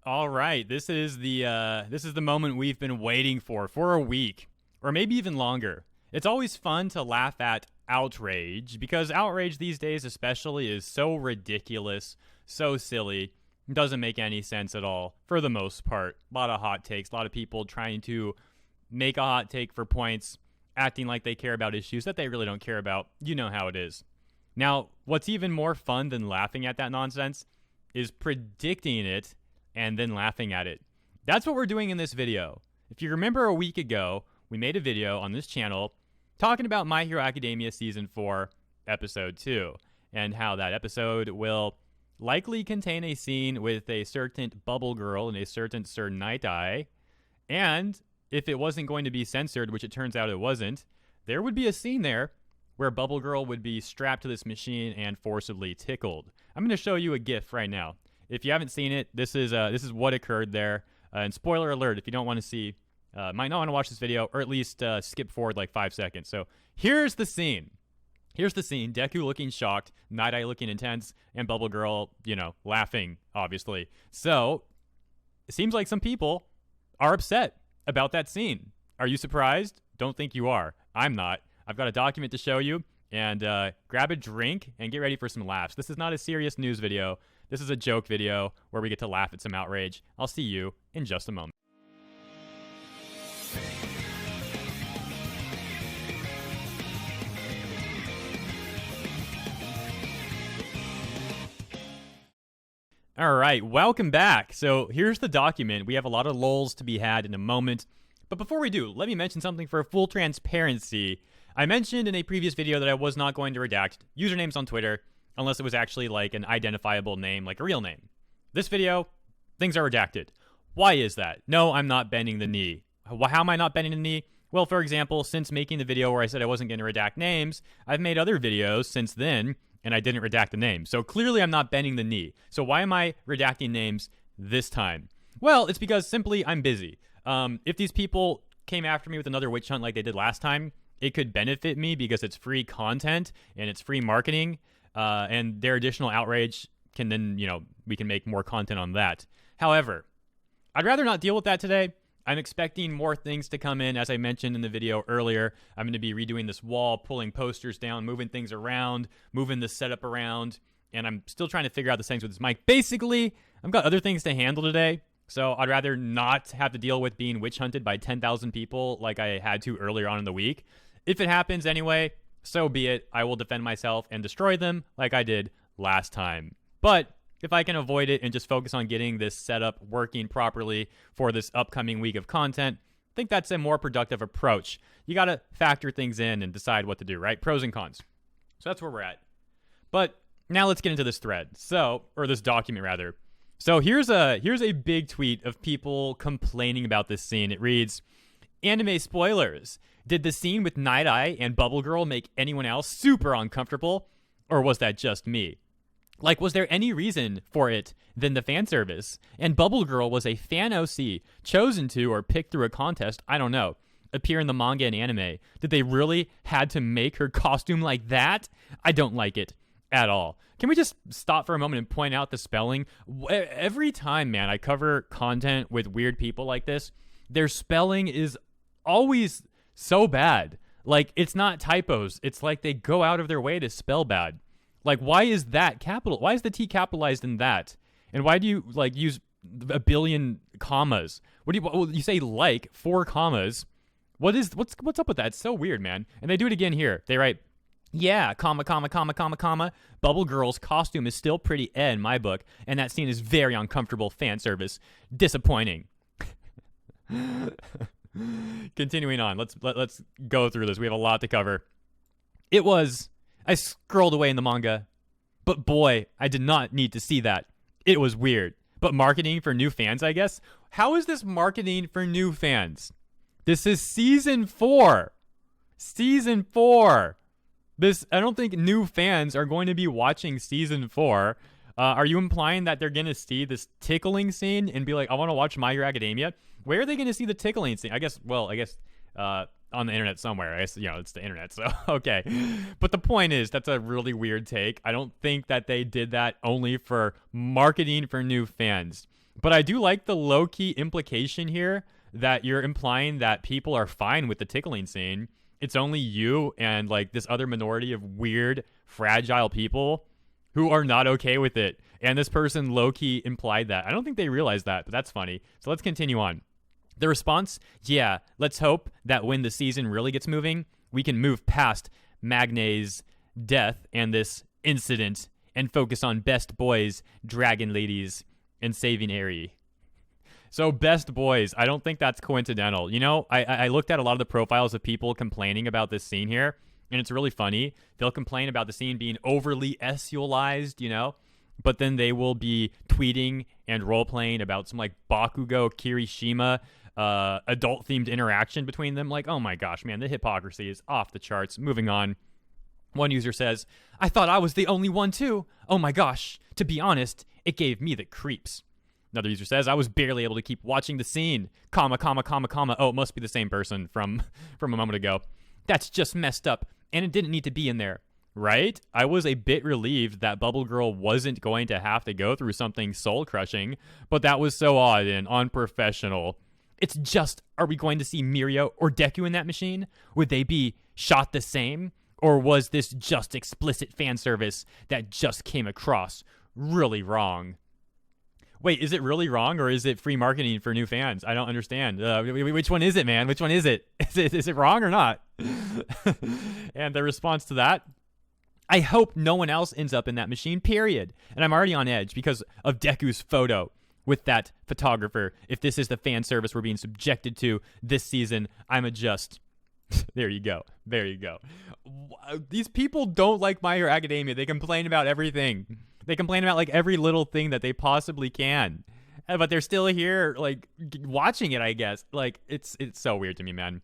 All right, this is the moment we've been waiting for a week, or maybe even longer. It's always fun to laugh at Outrage because Outrage these days, especially, is so ridiculous, so silly, doesn't make any sense at all for the most part. A lot of hot takes, a lot of people trying to make a hot take for points, acting like they care about issues that they really don't care about. You know how it is. Now, what's even more fun than laughing at that nonsense is predicting it and then laughing at it. That's what we're doing in this video. If you remember a week ago, we made a video on this channel talking about My Hero Academia Season 4, Episode 2, and how that episode will likely contain a scene with a certain Bubble Girl and a certain Sir Night Eye, and if it wasn't going to be censored, which it turns out it wasn't, there would be a scene there where Bubble Girl would be strapped to this machine and forcibly tickled. I'm going to show you a GIF right now. If you haven't seen it, this is what occurred there. And spoiler alert, if you don't want to see, might not want to watch this video, or at least skip forward like 5 seconds. So here's the scene. Deku looking shocked, Night Eye looking intense, and Bubble Girl, laughing, obviously. So it seems like some people are upset about that scene. Are you surprised? Don't think you are. I'm not. I've got a document to show you, and grab a drink and get ready for some laughs. This is not a serious news video. This is a joke video where we get to laugh at some outrage. I'll see you in just a moment. All right, welcome back. So here's the document. We have a lot of lulls to be had in a moment. But before we do, let me mention something for full transparency. I mentioned in a previous video that I was not going to redact usernames on Twitter unless it was actually like an identifiable name, like a real name. This video, things are redacted. Why is that? No, I'm not bending the knee. How am I not bending the knee? Well, for example, since making the video where I said I wasn't going to redact names, I've made other videos since then, and I didn't redact the name. So clearly I'm not bending the knee. So why am I redacting names this time? Well, it's because simply I'm busy. If these people came after me with another witch hunt like they did last time, it could benefit me because it's free content and it's free marketing. And their additional outrage can then, we can make more content on that. However, I'd rather not deal with that today. I'm expecting more things to come in. As I mentioned in the video earlier, I'm going to be redoing this wall, pulling posters down, moving things around, moving the setup around, and I'm still trying to figure out the things with this mic. Basically, I've got other things to handle today, so I'd rather not have to deal with being witch hunted by 10,000 people like I had to earlier on in the week. If it happens anyway, so be it. I will defend myself and destroy them like I did last time. But if I can avoid it and just focus on getting this setup working properly for this upcoming week of content, I think that's a more productive approach. You got to factor things in and decide what to do, right? Pros and cons. So that's where we're at. But now let's get into this thread. Or this document rather. So here's a big tweet of people complaining about this scene. It reads, "Anime spoilers. Did the scene with Night Eye and Bubble Girl make anyone else super uncomfortable? Or was that just me? Like, was there any reason for it than the fan service? And Bubble Girl was a fan OC, chosen to or picked through a contest, I don't know, appear in the manga and anime. Did they really had to make her costume like that? I don't like it at all." Can we just stop for a moment and point out the spelling? Every time, man, I cover content with weird people like this, their spelling is always so bad. Like, it's not typos. It's like they go out of their way to spell bad. Like, why is that capital? Why is the T capitalized in that? And why do you use a billion commas? You say like 4 commas? What's up with that? It's so weird, man. And they do it again here. They write, "Yeah, comma, comma, comma, comma, comma. Bubble Girl's costume is still pretty in my book, and that scene is very uncomfortable fan service. Disappointing." Continuing on, let's go through this. We have a lot to cover. I scrolled away in the manga, but boy, I did not need to see that. It was weird. But marketing for new fans, I guess? How is this marketing for new fans? This is season 4. Season 4. I don't think new fans are going to be watching season 4. Are you implying that they're going to see this tickling scene and be like, I want to watch My Hero Academia? Where are they going to see the tickling scene? I guess on the internet somewhere. I guess, it's the internet, so okay. But the point is, that's a really weird take. I don't think that they did that only for marketing for new fans. But I do like the low-key implication here that you're implying that people are fine with the tickling scene. It's only you and like this other minority of weird, fragile people who are not okay with it. And this person low-key implied that. I don't think they realized that, but that's funny. So let's continue on. The response, yeah, let's hope that when the season really gets moving, we can move past Magni's death and this incident and focus on best boys, dragon ladies, and saving Aerie. So best boys, I don't think that's coincidental. You know, I looked at a lot of the profiles of people complaining about this scene here, and it's really funny. They'll complain about the scene being overly sexualized, you know, but then they will be tweeting and role-playing about some like Bakugo Kirishima adult-themed interaction between them. Like, oh my gosh, man, the hypocrisy is off the charts. Moving on. One user says, I thought I was the only one too. Oh my gosh. To be honest, it gave me the creeps. Another user says, I was barely able to keep watching the scene. Comma, comma, comma, comma. Oh, it must be the same person from a moment ago. That's just messed up, and it didn't need to be in there. Right? I was a bit relieved that Bubble Girl wasn't going to have to go through something soul-crushing, but that was so odd and unprofessional. It's just, are we going to see Mirio or Deku in that machine? Would they be shot the same? Or was this just explicit fan service that just came across really wrong? Wait, is it really wrong or is it free marketing for new fans? I don't understand. Which one is it, man? Which one is it? Is it wrong or not? And the response to that, I hope no one else ends up in that machine, period. And I'm already on edge because of Deku's photo with that photographer. If this is the fan service we're being subjected to this season, I'm a just... There you go. There you go. These people don't like My Hero Academia. They complain about everything. They complain about like every little thing that they possibly can. But they're still here like watching it, I guess. Like it's so weird to me, man.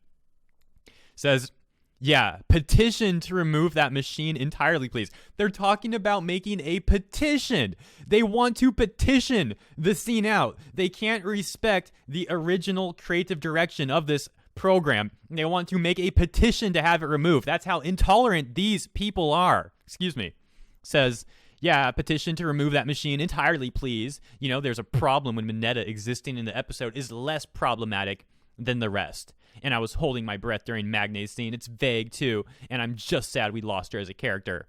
Says, yeah, petition to remove that machine entirely, please. They're talking about making a petition. They want to petition the scene out. They can't respect the original creative direction of this program. They want to make a petition to have it removed. That's how intolerant these people are. Excuse me. Says, yeah, petition to remove that machine entirely, please. You know, there's a problem when Mineta existing in the episode is less problematic than the rest. And I was holding my breath during Magni's scene. It's vague, too, and I'm just sad we lost her as a character.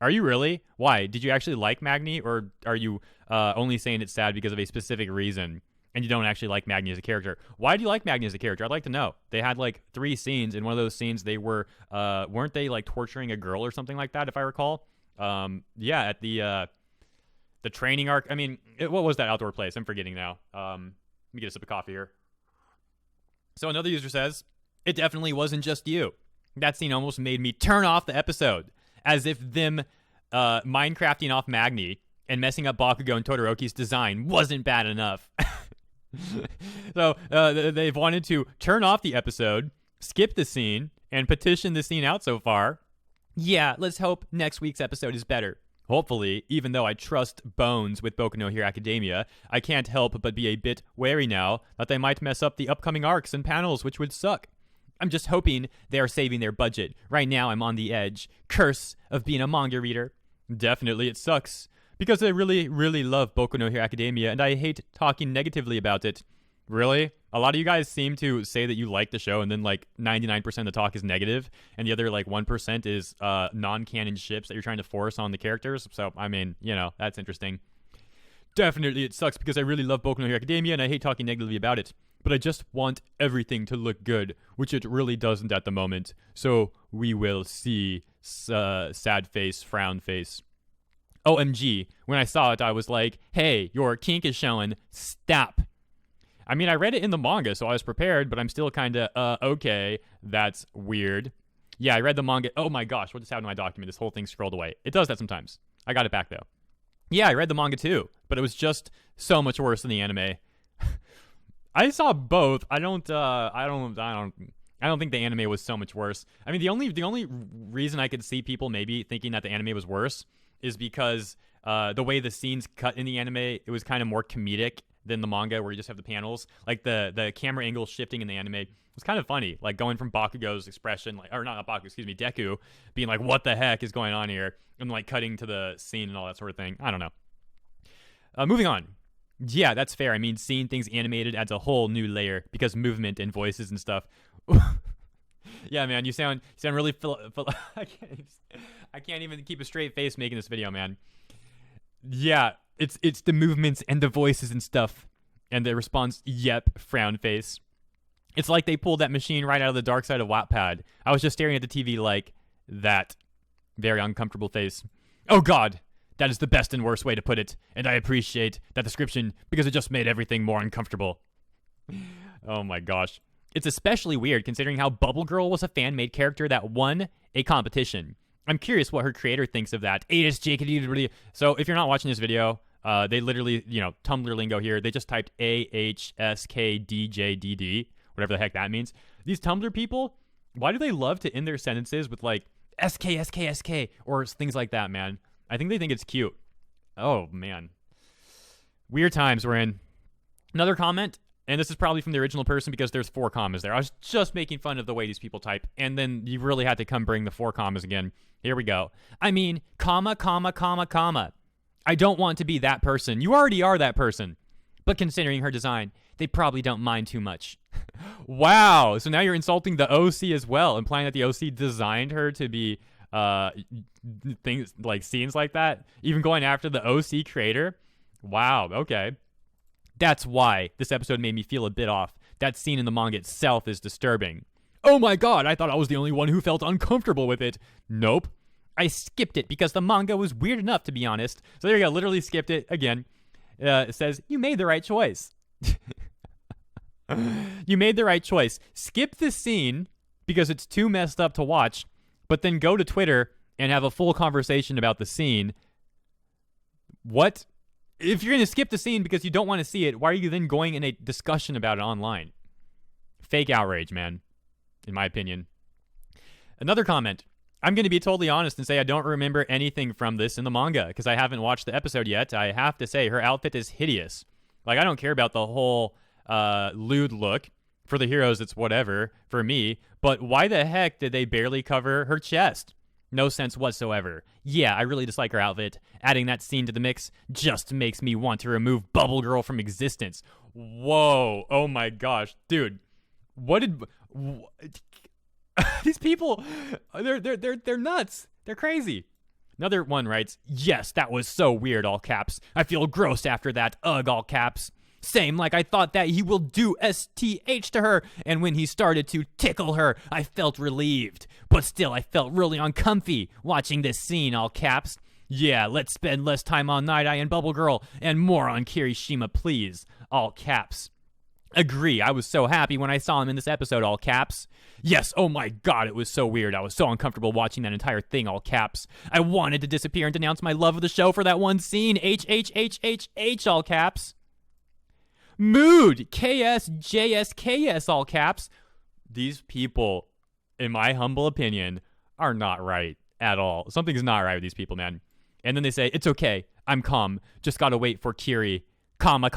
Are you really? Why? Did you actually like Magni, or are you only saying it's sad because of a specific reason? And you don't actually like Magni as a character. Why do you like Magni as a character? I'd like to know. They had like 3 scenes. In one of those scenes, they were, weren't they like torturing a girl or something like that, if I recall? Yeah, at the training arc. I mean, what was that outdoor place? I'm forgetting now. Let me get a sip of coffee here. So another user says, it definitely wasn't just you. That scene almost made me turn off the episode. As if them Minecrafting off Magni and messing up Bakugo and Todoroki's design wasn't bad enough. So they've wanted to turn off the episode, skip the scene, and petition the scene out so far. Yeah, let's hope next week's episode is better. Hopefully, even though I trust Bones with Boku no Hero Academia, I can't help but be a bit wary now that they might mess up the upcoming arcs and panels, which would suck. I'm just hoping they are saving their budget. Right now, I'm on the edge. Curse of being a manga reader. Definitely, it sucks. Because I really, really love Boku no Hero Academia, and I hate talking negatively about it. Really? A lot of you guys seem to say that you like the show, and then like 99% of the talk is negative, and the other like 1% is non-canon ships that you're trying to force on the characters. So, I mean, you know, that's interesting. Definitely, it sucks because I really love Boku no Hero Academia, and I hate talking negatively about it. But I just want everything to look good, which it really doesn't at the moment. So, we will see. Sad face, frown face. OMG, when I saw it, I was like, hey, your kink is showing. Stop. I mean, I read it in the manga, so I was prepared, but I'm still kind of, okay, that's weird. Yeah, I read the manga. Oh my gosh, what just happened to my document? This whole thing scrolled away. It does that sometimes. I got it back, though. Yeah, I read the manga too, but it was just so much worse than the anime. I saw both. I don't think the anime was so much worse. I mean, the only reason I could see people maybe thinking that the anime was worse is because the way the scenes cut in the anime, it was kind of more comedic than the manga, where you just have the panels. Like the camera angle shifting in the anime was kind of funny. Like going from Bakugo's expression, like, or not Bakugo, excuse me, Deku being like, "What the heck is going on here?" and like cutting to the scene and all that sort of thing. I don't know. Moving on. Yeah, that's fair. I mean, seeing things animated adds a whole new layer because movement and voices and stuff. Yeah, man, you sound really I can't even keep a straight face making this video, man. Yeah, it's the movements and the voices and stuff, and the response, yep, frown face. It's like they pulled that machine right out of the dark side of Wattpad. I was just staring at the TV like that. Very uncomfortable face. Oh God, that is the best and worst way to put it, and I appreciate that description because it just made everything more uncomfortable. Oh my gosh. It's especially weird considering how Bubble Girl was a fan-made character that won a competition. I'm curious what her creator thinks of that. So if you're not watching this video, they literally, Tumblr lingo here, they just typed AHSKDJDD, whatever the heck that means. These Tumblr people, why do they love to end their sentences with like SK, or things like that, man? I think they think it's cute. Oh, man. Weird times we're in. Another comment. And this is probably from the original person because there's 4 commas there. I was just making fun of the way these people type. And then you really had to come bring the 4 commas again. Here we go. I mean, comma. I don't want to be that person. You already are that person. But considering her design, they probably don't mind too much. Wow. So now you're insulting the OC as well, implying that the OC designed her to be things like scenes like that. Even going after the OC creator. Wow. Okay. That's why this episode made me feel a bit off. That scene in the manga itself is disturbing. Oh my God, I thought I was the only one who felt uncomfortable with it. Nope. I skipped it because the manga was weird enough, to be honest. So there you go, literally skipped it again. It says, you made the right choice. You made the right choice. Skip this scene because it's too messed up to watch, but then go to Twitter and have a full conversation about the scene. What? If you're going to skip the scene because you don't want to see it, why are you then going in a discussion about it online? Fake outrage, man, in my opinion. Another comment. I'm going to be totally honest and say I don't remember anything from this in the manga because I haven't watched the episode yet. I have to say her outfit is hideous. Like, I don't care about the whole lewd look. For the heroes, it's whatever. For me. But why the heck did they barely cover her chest? No sense whatsoever. Yeah, I really dislike her outfit. Adding that scene to the mix just makes me want to remove Bubble Girl from existence. Whoa. Oh my gosh. Dude. These people, they're nuts. They're crazy. Another one writes, yes, that was so weird, all caps. I feel gross after that, ugh, all caps. Same, like I thought that he will do STH to her, and when he started to tickle her, I felt relieved. But still, I felt really uncomfy watching this scene, all caps. Yeah, let's spend less time on Night Eye and Bubble Girl, and more on Kirishima, please, all caps. Agree, I was so happy when I saw him in this episode, all caps. Yes, oh my God, it was so weird. I was so uncomfortable watching that entire thing, all caps. I wanted to disappear and denounce my love of the show for that one scene, HHHHH, all caps. Mood, KSJSKS, all caps. These people, in my humble opinion, are not right at all. Something's not right with these people, man. And then they say, it's okay, I'm calm. Just gotta wait for Kiri, comma.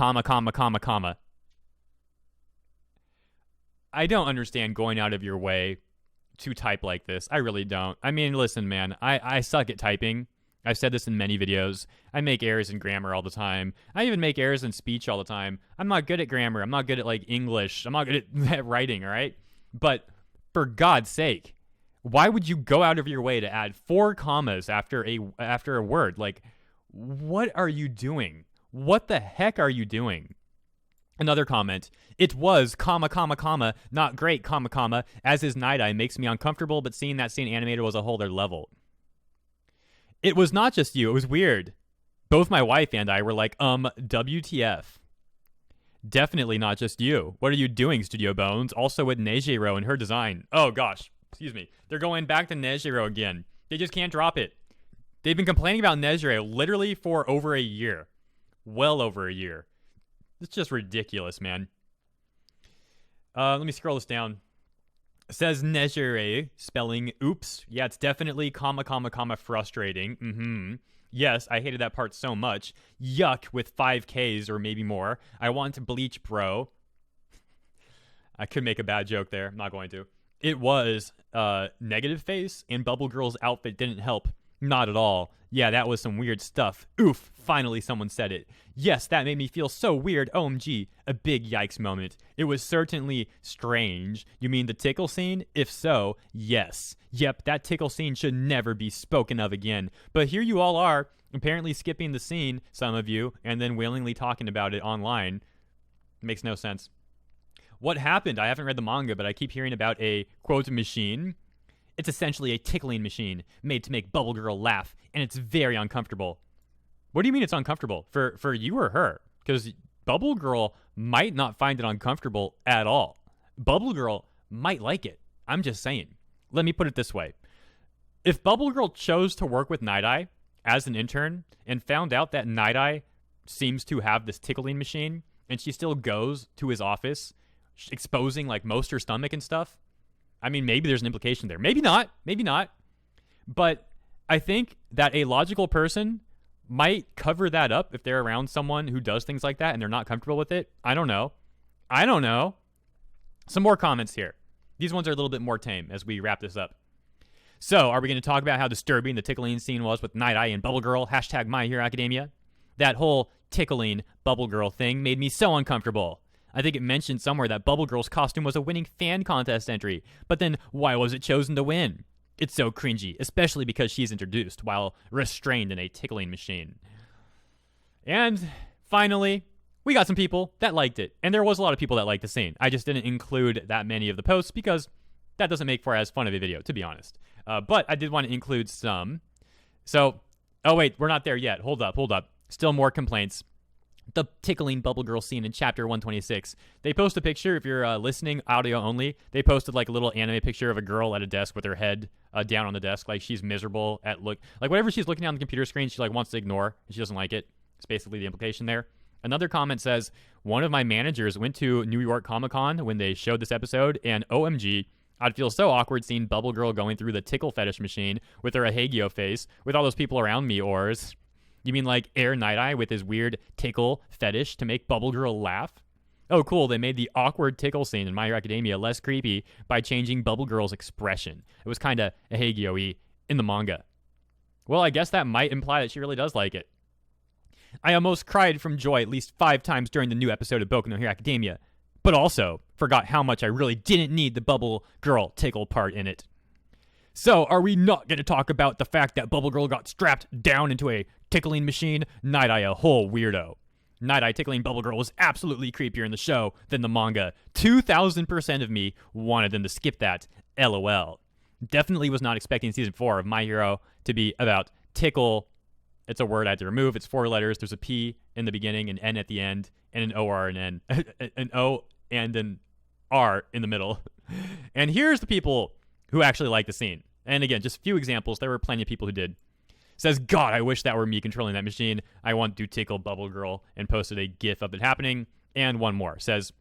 I don't understand going out of your way to type like this. I really don't. I mean, listen, man, I suck at typing. I've said this in many videos. I make errors in grammar all the time. I even make errors in speech all the time. I'm not good at grammar. I'm not good at, like, English. I'm not good at writing, all right? But for God's sake, why would you go out of your way to add 4 commas after a word? Like, what are you doing? What the heck are you doing? Another comment. It was, comma, not great, comma, as is Night Eye makes me uncomfortable, but seeing that scene animated was a whole other level. It was not just you. It was weird. Both my wife and I were like, WTF. Definitely not just you. What are you doing, Studio Bones? Also with Nejiro and her design. Oh, gosh. Excuse me. They're going back to Nejiro again. They just can't drop it. They've been complaining about Nejiro literally for over a year. Well over a year. It's just ridiculous, man. Let me scroll this down. It says Nejire, spelling oops. Yeah, it's definitely comma, frustrating. Yes, I hated that part so much. Yuck with 5 Ks or maybe more. I want to bleach, bro. I could make a bad joke there. I'm not going to. It was negative face, and Bubble Girl's outfit didn't help. Not at all. Yeah, that was some weird stuff. Oof, finally someone said it. Yes, that made me feel so weird. OMG, a big yikes moment. It was certainly strange. You mean the tickle scene? If so, yes. Yep, that tickle scene should never be spoken of again. But here you all are, apparently skipping the scene, some of you, and then willingly talking about it online. Makes no sense. What happened? I haven't read the manga, but I keep hearing about a, quote, machine. It's essentially a tickling machine made to make Bubble Girl laugh, and it's very uncomfortable. What do you mean it's uncomfortable? For you or her? Because Bubble Girl might not find it uncomfortable at all. Bubble Girl might like it. I'm just saying. Let me put it this way. If Bubble Girl chose to work with Night Eye as an intern and found out that Night Eye seems to have this tickling machine, and she still goes to his office, exposing like most her stomach and stuff, I mean, maybe there's an implication there. Maybe not. Maybe not. But I think that a logical person might cover that up if they're around someone who does things like that and they're not comfortable with it. I don't know. Some more comments here. These ones are a little bit more tame as we wrap this up. So, are we going to talk about how disturbing the tickling scene was with Night Eye and Bubble Girl? Hashtag My Hero Academia. That whole tickling Bubble Girl thing made me so uncomfortable. I think it mentioned somewhere that Bubble Girl's costume was a winning fan contest entry, but then why was it chosen to win? It's so cringy, especially because she's introduced while restrained in a tickling machine. And finally, we got some people that liked it, and there was a lot of people that liked the scene. I just didn't include that many of the posts because that doesn't make for as fun of a video, to be honest. But I did want to include some. So, oh wait, we're not there yet. Hold up. Still more complaints. The tickling Bubble Girl scene in chapter 126. They post a picture, if you're listening, audio only. They posted like a little anime picture of a girl at a desk with her head down on the desk, like she's miserable at like whatever she's looking at on the computer screen, she like wants to ignore, and she doesn't like it. It's basically the implication there. Another comment says, one of my managers went to New York Comic-Con when they showed this episode, and OMG, I'd feel so awkward seeing Bubble Girl going through the tickle fetish machine with her Ahagio face, with all those people around me, ors. You mean like Air Night Eye with his weird tickle fetish to make Bubble Girl laugh? Oh, cool. They made the awkward tickle scene in My Hero Academia less creepy by changing Bubble Girl's expression. It was kind of Ahagio-y in the manga. Well, I guess that might imply that she really does like it. I almost cried from joy at least 5 times during the new episode of Boku no Hero Academia, but also forgot how much I really didn't need the Bubble Girl tickle part in it. So, are we not going to talk about the fact that Bubble Girl got strapped down into a tickling machine? Night Eye a whole weirdo. Night Eye tickling Bubble Girl was absolutely creepier in the show than the manga. 2,000% of me wanted them to skip that. LOL. Definitely was not expecting season 4 of My Hero to be about tickle. It's a word I had to remove. It's 4 letters. There's a P in the beginning, an N at the end, and an O-R and N. An O and an R in the middle. And here's the people who actually like the scene. And again, just a few examples. There were plenty of people who did. Says, God, I wish that were me controlling that machine. I want to tickle Bubble Girl, and posted a gif of it happening. And one more. Says,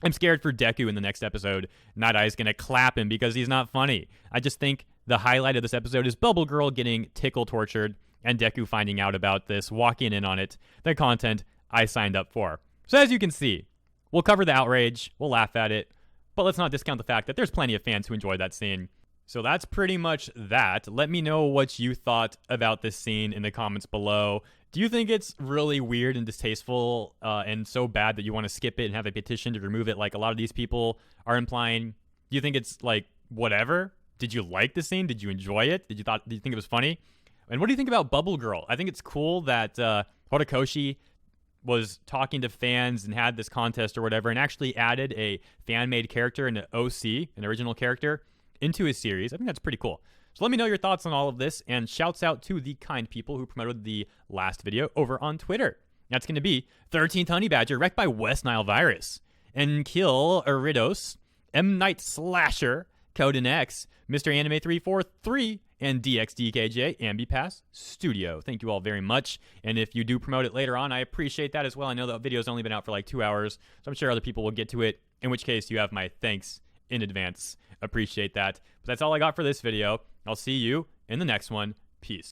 I'm scared for Deku in the next episode. Night Eye's going to clap him because he's not funny. I just think the highlight of this episode is Bubble Girl getting tickle tortured and Deku finding out about this, walking in on it. The content I signed up for. So as you can see, we'll cover the outrage. We'll laugh at it. But let's not discount the fact that there's plenty of fans who enjoyed that scene. So that's pretty much that. Let me know what you thought about this scene in the comments below. Do you think it's really weird and distasteful and so bad that you want to skip it and have a petition to remove it like a lot of these people are implying? Do you think it's like whatever? Did you like the scene? Did you enjoy it? Did you think it was funny? And what do you think about Bubble Girl? I think it's cool that Horikoshi was talking to fans and had this contest or whatever and actually added a fan-made character, an OC, an original character, into his series. I think that's pretty cool. So let me know your thoughts on all of this, and shouts out to the kind people who promoted the last video over on Twitter. That's going to be 13th Honey Badger, wrecked by West Nile Virus, and Kill Eridos, M. Night Slasher, Coden X, Mr. Anime 343, and DXDKJ, Ambi-Pass Studio. Thank you all very much. And if you do promote it later on, I appreciate that as well. I know the video's only been out for like 2 hours, so I'm sure other people will get to it, in which case you have my thanks in advance. Appreciate that. But that's all I got for this video. I'll see you in the next one. Peace.